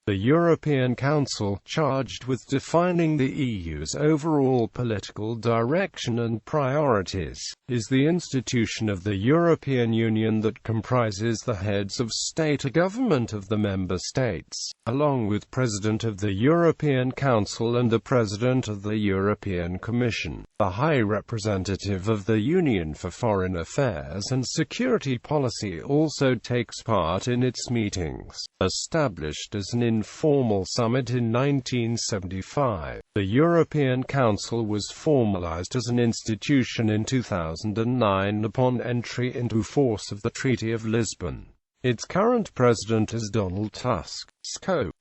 The European Council, charged with defining the EU's overall political direction and priorities, is the institution of the European Union that comprises the heads of state or government of the member states, along with President of the European Council and the President of the European Commission. The High Representative of the Union for Foreign Affairs and Security Policy also takes part in its meetings. Established as an informal summit in 1975, the European Council was formalized as an institution in 2009 upon entry into force of the Treaty of Lisbon. Its current president is Donald Tusk.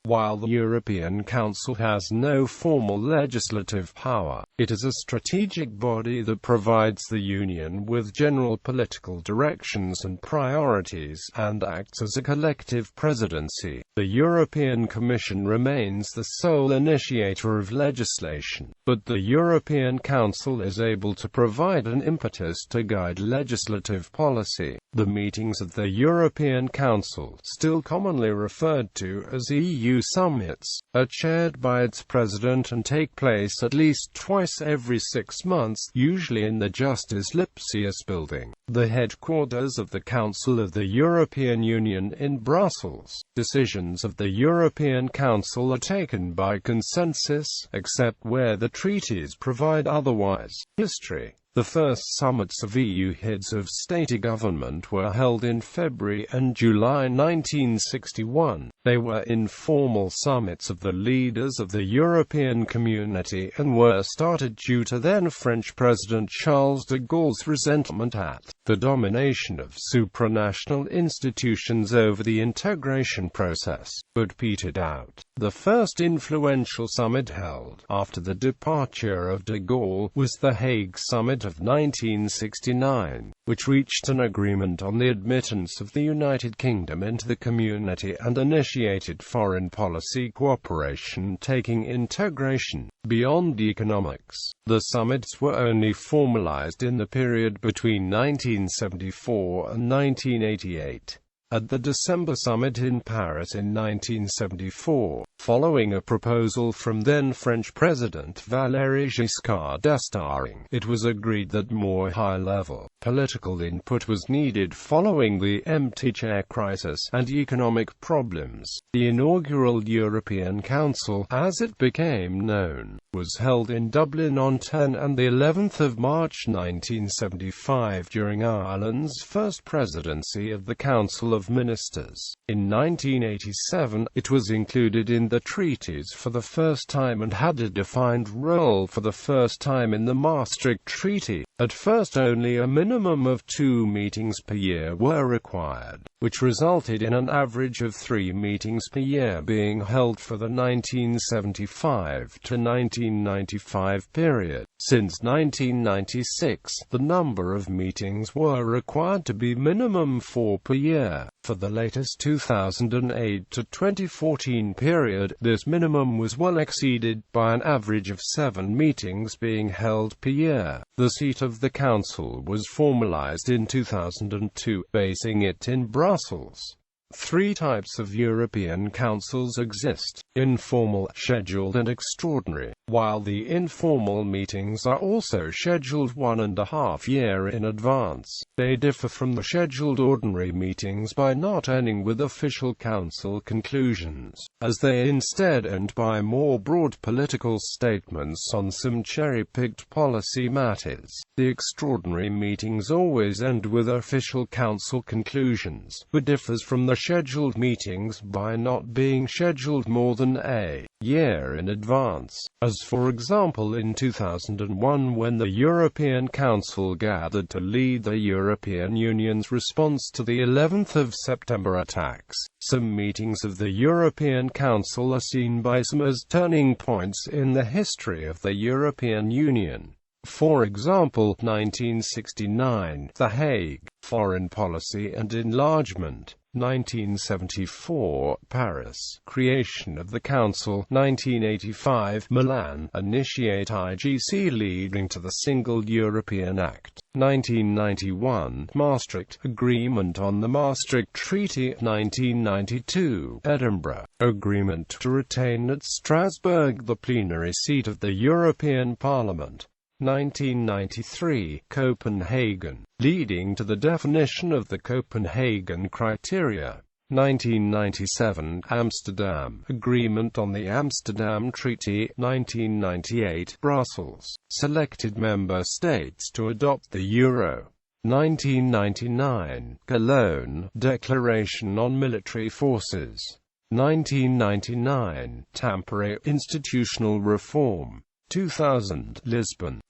While the European Council has no formal legislative power, it is a strategic body that provides the Union with general political directions and priorities, and acts as a collective presidency. The European Commission remains the sole initiator of legislation, but the European Council is able to provide an impetus to guide legislative policy. The meetings of the European Council, still commonly referred to as EU summits, are chaired by its president and take place at least twice every 6 months, usually in the Justice Lipsius building, the headquarters of the Council of the European Union in Brussels. Decisions of the European Council are taken by consensus, except where the treaties provide otherwise. History. The first summits of EU heads of state or government were held in February and July 1961. They were informal summits of the leaders of the European Community and were started due to then-French President Charles de Gaulle's resentment at the domination of supranational institutions over the integration process, but petered out. The first influential summit held after the departure of de Gaulle was the Hague Summit of 1969, which reached an agreement on the admittance of the United Kingdom into the Community and initiated foreign policy cooperation taking integration beyond economics. The summits were only formalized in the period between 1974 and 1988. At the December summit in Paris in 1974, following a proposal from then-French President Valéry Giscard d'Estaing, it was agreed that more high-level political input was needed following the empty chair crisis and economic problems. The inaugural European Council, as it became known, was held in Dublin on 10 and the 11th of March 1975 during Ireland's first presidency of the Council of Ministers. In 1987, it was included in the treaties for the first time and had a defined role for the first time in the Maastricht Treaty. At first only a minimum of 2 meetings per year were required, which resulted in an average of 3 meetings per year being held for the 1975 to 1995 period. Since 1996, the number of meetings were required to be minimum 4 per year. For the latest 2008 to 2014 period, this minimum was well exceeded by an average of 7 meetings being held per year. The seat of the Council was formalized in 2002, basing it in Brussels. 3 types of European Councils exist: informal, scheduled and extraordinary. While the informal meetings are also scheduled 1.5 years in advance, they differ from the scheduled ordinary meetings by not ending with official Council conclusions, as they instead end by more broad political statements on some cherry-picked policy matters. The extraordinary meetings always end with official Council conclusions, but differs from the scheduled meetings by not being scheduled more than a year in advance, as for example in 2001 when the European Council gathered to lead the European Union's response to the 11th of September attacks. Some meetings of the European Council are seen by some as turning points in the history of the European Union. For example, 1969, The Hague, Foreign Policy and Enlargement. 1974, Paris. Creation of the Council. 1985, Milan. Initiate IGC leading to the Single European Act. 1991, Maastricht. Agreement on the Maastricht Treaty. 1992, Edinburgh. Agreement to retain at Strasbourg the plenary seat of the European Parliament. 1993, Copenhagen, leading to the definition of the Copenhagen criteria. 1997, Amsterdam, Agreement on the Amsterdam Treaty. 1998, Brussels, selected member states to adopt the euro. 1999, Cologne, Declaration on Military Forces. 1999, Tampere, Institutional Reform. 2000, Lisbon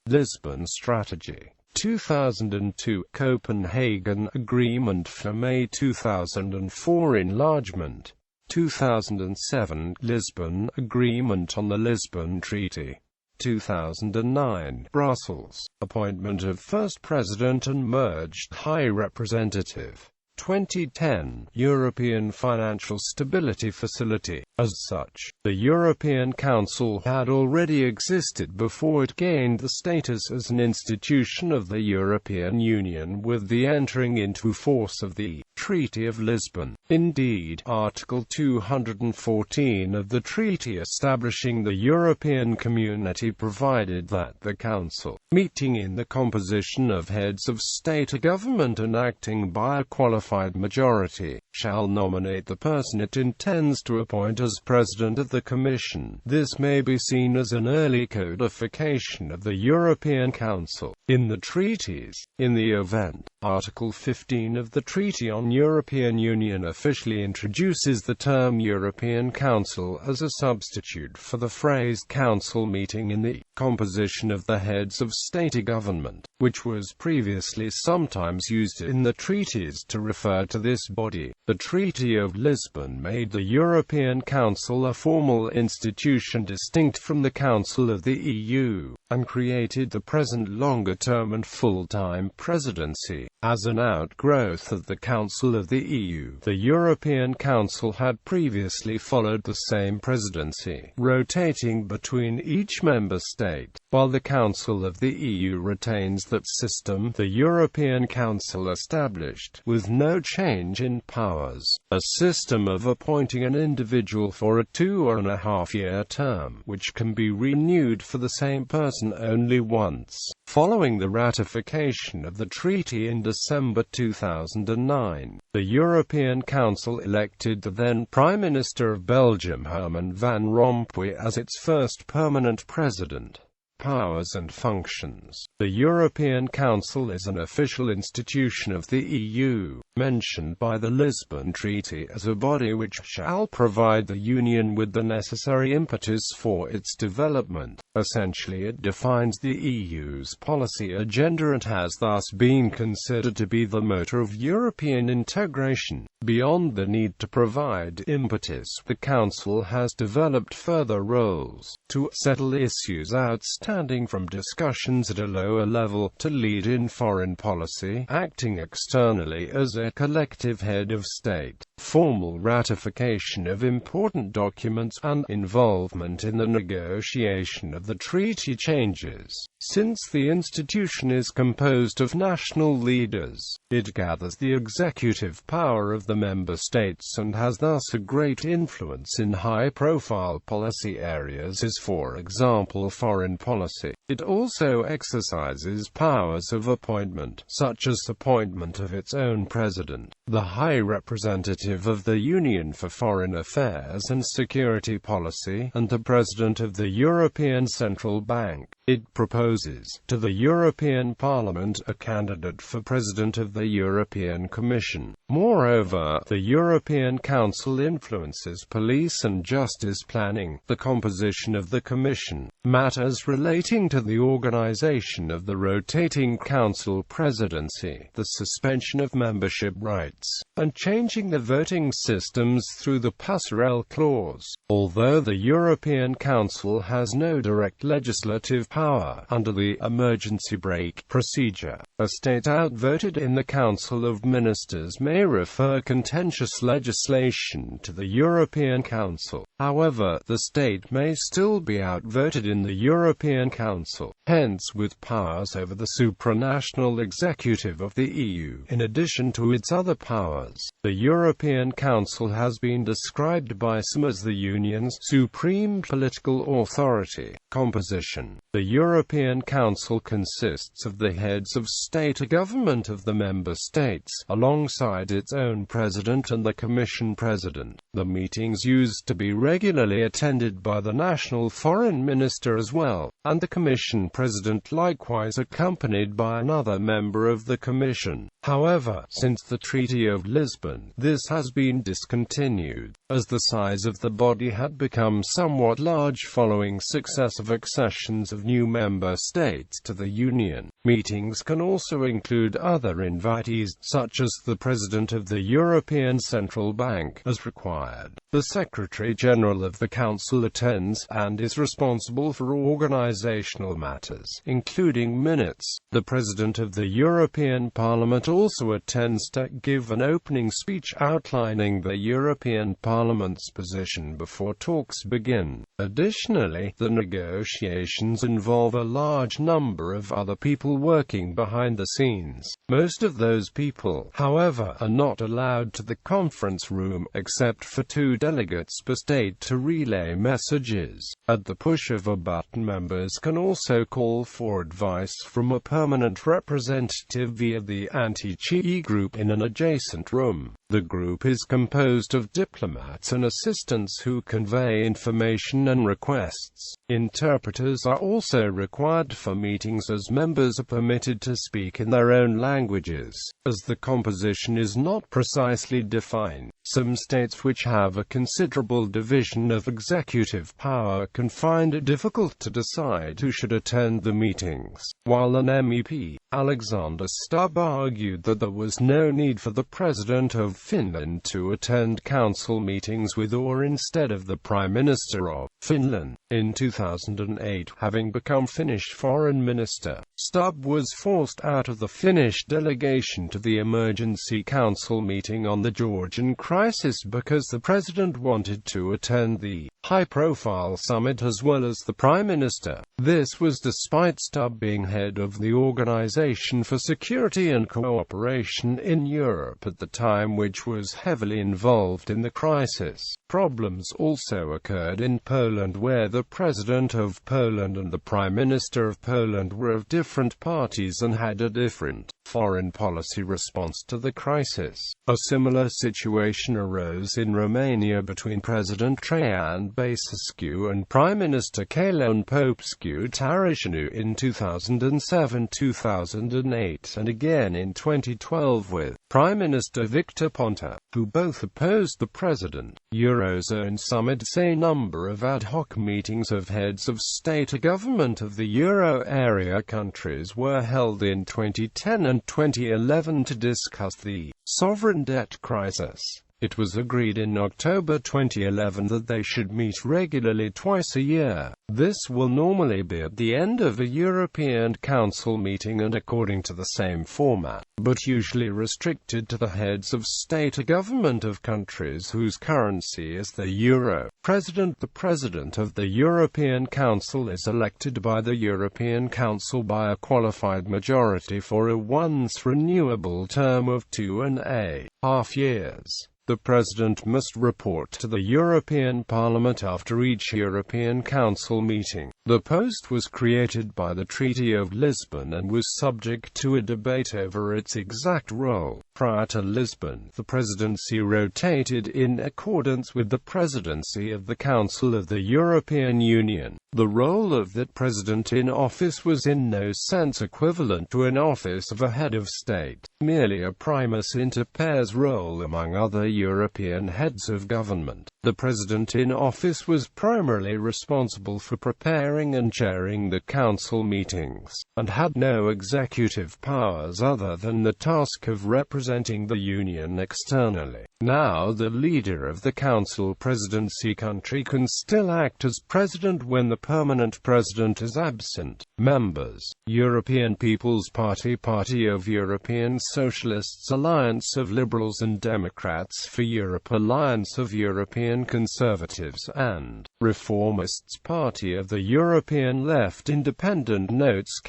Strategy. 2002, Copenhagen Agreement for May 2004 Enlargement. 2007, Lisbon Agreement on the Lisbon Treaty. 2009, Brussels, appointment of First President and merged High Representative. 2010, European Financial Stability Facility. As such, the European Council had already existed before it gained the status as an institution of the European Union with the entering into force of the Treaty of Lisbon. Indeed, Article 214 of the treaty establishing the European Community provided that the Council, meeting in the composition of heads of state or government and acting by a qualified majority, shall nominate the person it intends to appoint as President of the Commission. This may be seen as an early codification of the European Council in the treaties. In the event, Article 15 of the Treaty on European Union officially introduces the term European Council as a substitute for the phrase Council meeting in the composition of the heads of state or government, which was previously sometimes used in the treaties to refer to this body. The Treaty of Lisbon made the European Council a formal institution distinct from the Council of the EU, and created the present longer-term and full-time presidency. As an outgrowth of the Council of the EU, the European Council had previously followed the same presidency, rotating between each member state. While the Council of the EU retains that system, the European Council established, with no change in powers, a system of appointing an individual for a 2.5-year term, which can be renewed for the same person only once. Following the ratification of the treaty in December 2009, the European Council elected the then Prime Minister of Belgium Herman Van Rompuy as its first permanent president. Powers and functions. The European Council is an official institution of the EU, mentioned by the Lisbon Treaty as a body which shall provide the Union with the necessary impetus for its development. Essentially, it defines the EU's policy agenda and has thus been considered to be the motor of European integration. Beyond the need to provide impetus, the Council has developed further roles to settle issues outstanding from discussions at a lower level, to lead in foreign policy, acting externally as a collective head of state, formal ratification of important documents, and involvement in the negotiation of the treaty changes. Since the institution is composed of national leaders, it gathers the executive power of the member states and has thus a great influence in high-profile policy areas as, for example, foreign policy. It also exercises powers of appointment, such as appointment of its own president, the High Representative of the Union for Foreign Affairs and Security Policy, and the President of the European Central Bank. It proposes to the European Parliament a candidate for President of the European Commission. Moreover, the European Council influences police and justice planning, the composition of the Commission, matters relating to the organization of the rotating Council presidency, the suspension of membership rights, and changing the voting systems through the passerelle clause. Although the European Council has no direct legislative power under the emergency brake procedure, a state outvoted in the Council of Ministers may refer contentious legislation to the European Council. However, the state may still be outvoted in the European Council, hence with powers over the supranational executive of the EU. In addition to its other powers, the European Council has been described by some as the Union's supreme political authority. Composition. The European Council consists of the heads of state or government of the member states, alongside its own president and the Commission president. The meetings used to be regularly attended by the national foreign minister as well, and the Commission president likewise accompanied by another member of the Commission. However, since the Treaty of Lisbon, this has been discontinued, as the size of the body had become somewhat large following successive accessions of new member states to the Union. Meetings can also include other invitees, such as the President of the European Central Bank, as required. The Secretary-General of the Council attends, and is responsible for organizational matters, including minutes. The President of the European Parliament also attends to give an opening speech outlining the European Parliament's position before talks begin. Additionally, the negotiations involve a large number of other people working behind the scenes. Most of those people, however, are not allowed to the conference room, except for 2 delegates per state to relay messages. At the push of a button, members can also call for advice from a permanent representative via the anti-CHE group in an adjacent room. The group is composed of diplomats and assistants who convey information and requests. Interpreters are also required for meetings, as members are permitted to speak in their own languages. As the composition is not precisely defined, some states which have a considerable division of executive power can find it difficult to decide who should attend the meetings. While an MEP, Alexander Stubb, argued that there was no need for the President of Finland to attend council meetings with or instead of the Prime Minister of Finland. In 2008, having become Finnish Foreign Minister, Stubb was forced out of the Finnish delegation to the Emergency Council meeting on the Georgian crisis because the President wanted to attend the high-profile summit as well as the Prime Minister. This was despite Stubb being head of the Organization for Security and Cooperation in Europe at the time, which was heavily involved in the crisis. Problems also occurred in Poland, where the President of Poland and the Prime Minister of Poland were of different parties and had a different foreign policy response to the crisis. A similar situation arose in Romania between President Traian Băsescu and Prime Minister Calon Popescu-Tarașanu in 2007-2008, and again in 2012 with Prime Minister Victor Ponta, who both opposed the President. Eurozone summits. A number of ad hoc meetings of heads of state or government of the Euro area countries were held in 2010 and 2011 to discuss the sovereign debt crisis. It was agreed in October 2011 that they should meet regularly twice a year. This will normally be at the end of a European Council meeting and according to the same format, but usually restricted to the heads of state or government of countries whose currency is the euro. The President of the European Council is elected by the European Council by a qualified majority for a once renewable term of 2.5 years. The President must report to the European Parliament after each European Council meeting. The post was created by the Treaty of Lisbon and was subject to a debate over its exact role. Prior to Lisbon, the presidency rotated in accordance with the presidency of the Council of the European Union. The role of that president in office was in no sense equivalent to an office of a head of state, merely a primus inter pares role among other European heads of government. The president in office was primarily responsible for preparing and chairing the council meetings, and had no executive powers other than the task of representing the Union externally. Now the leader of the council presidency country can still act as president when the permanent president is absent. Members: European People's Party, Party of European Socialists, Alliance of Liberals and Democrats for Europe, Alliance of European Conservatives and Reformists, Party of the European Left. Independent notes: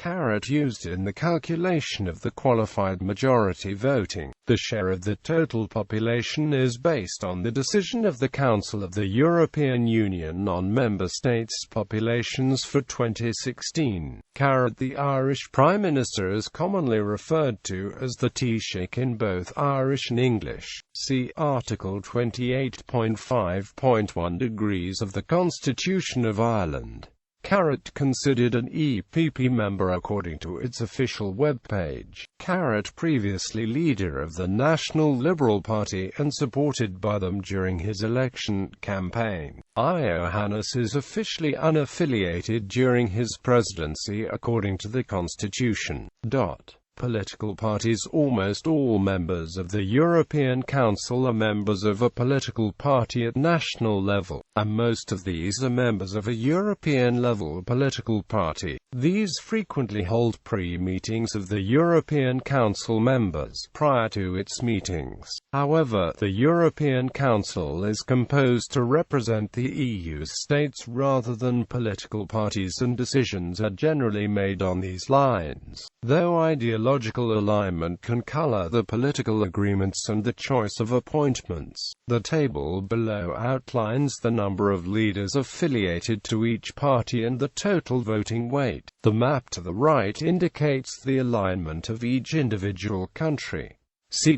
used in the calculation of the qualified majority voting. The share of the total population is based on the decision of the Council of the European Union on member states' populations for 2016. The Irish Prime Minister is commonly referred to as the Taoiseach in both Irish and English. See Article 28.5.1 degrees of the Constitution of Ireland. Considered an EPP member according to its official webpage. Previously leader of the National Liberal Party and supported by them during his election campaign. Iohannis is officially unaffiliated during his presidency according to the Constitution. Political parties: almost all members of the European Council are members of a political party at national level, and most of these are members of a European-level political party. These frequently hold pre-meetings of the European Council members prior to its meetings. However, the European Council is composed to represent the EU states rather than political parties, and decisions are generally made on these lines. Though ideological alignment can color the political agreements and the choice of appointments, the table below outlines the number of leaders affiliated to each party and the total voting weight. The map to the right indicates the alignment of each individual country.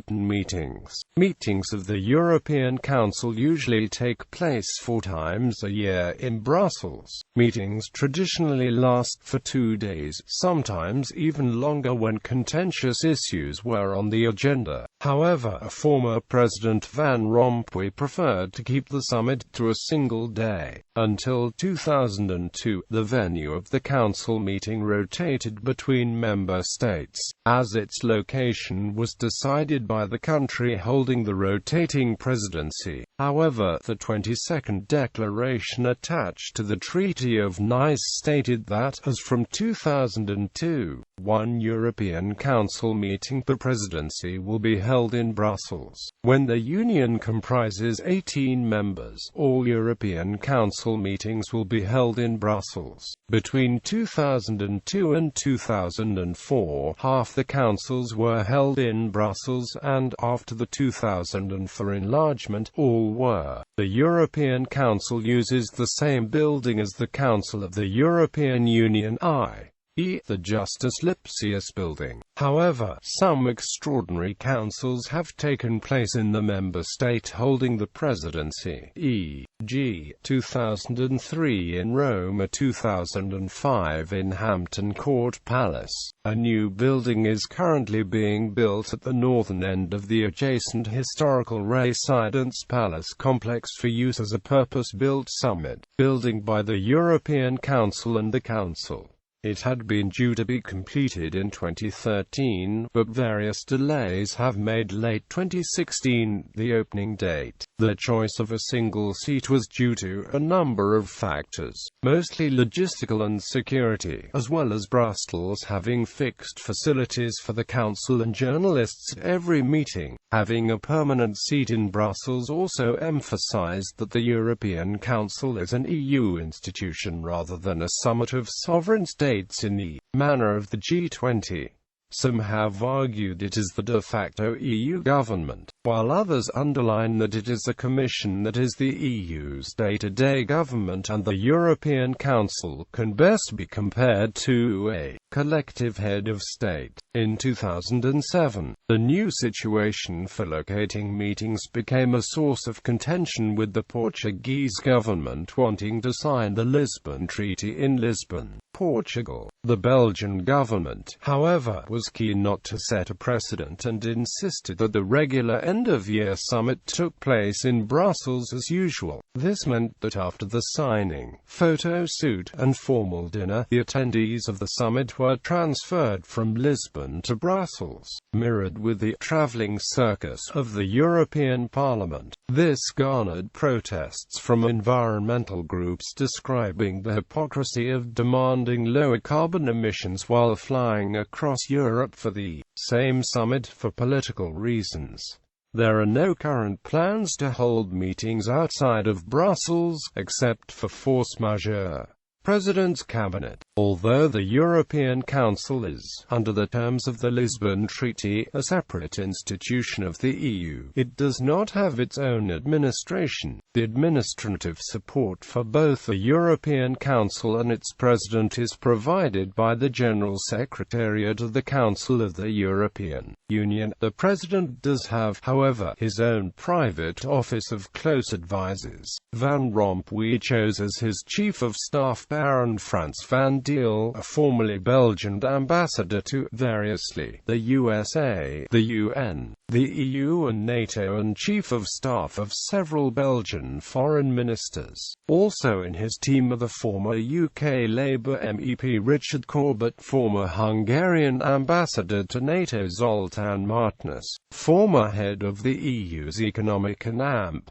Meetings. Meetings of the European Council usually take place 4 times a year in Brussels. Meetings traditionally last for 2 days, sometimes even longer when contentious issues were on the agenda. However, former President Van Rompuy preferred to keep the summit to a single day. Until 2002, the venue of the Council meeting rotated between member states, as its location was decided by the country holding the rotating presidency. However, the 22nd declaration attached to the Treaty of Nice stated that, as from 2002, one European Council meeting per presidency will be held in Brussels. When the Union comprises 18 members, all European Council meetings will be held in Brussels. Between 2002 and 2004, half the councils were held in Brussels, and after the 2004 enlargement, all were. The European Council uses the same building as the Council of the European Union, i.e. the Justus Lipsius building. However, some extraordinary councils have taken place in the member state holding the presidency, e.g., 2003 in Rome or 2005 in Hampton Court Palace. A new building is currently being built at the northern end of the adjacent historical Residence Palace complex for use as a purpose-built summit building by the European Council and the Council. It had been due to be completed in 2013, but various delays have made late 2016 the opening date. The choice of a single seat was due to a number of factors, mostly logistical and security, as well as Brussels having fixed facilities for the Council and journalists at every meeting. Having a permanent seat in Brussels also emphasized that the European Council is an EU institution rather than a summit of sovereign states in the manner of the G20. Some have argued it is the de facto EU government, while others underline that it is a commission that is the EU's day-to-day government, and the European Council can best be compared to a collective head of state. In 2007, the new situation for locating meetings became a source of contention, with the Portuguese government wanting to sign the Lisbon Treaty in Lisbon. Portugal. The Belgian government, however, was keen not to set a precedent and insisted that the regular end-of-year summit took place in Brussels as usual. This meant that after the signing, photo shoot, and formal dinner, the attendees of the summit were transferred from Lisbon to Brussels, mirrored with the travelling circus of the European Parliament. This garnered protests from environmental groups describing the hypocrisy of demanding lower carbon emissions while flying across Europe for the same summit for political reasons. There are no current plans to hold meetings outside of Brussels, except for force majeure. President's Cabinet. Although the European Council is, under the terms of the Lisbon Treaty, a separate institution of the EU, it does not have its own administration. The administrative support for both the European Council and its President is provided by the General Secretariat of the Council of the European Union. The President does have, however, his own private office of close advisers. Van Rompuy chose as his Chief of Staff Baron Frans van Deel, a formerly Belgian ambassador to, variously, the USA, the UN, the EU and NATO, and Chief of Staff of several Belgian foreign ministers. Also in his team are the former UK Labour MEP Richard Corbett, former Hungarian ambassador to NATO Zoltán Martinez, former head of the EU's Economic and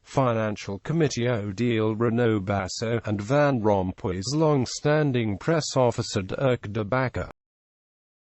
Financial Committee Odile Renaud Basso, and Van Rompuy's long-standing press officer Dirk de Backer.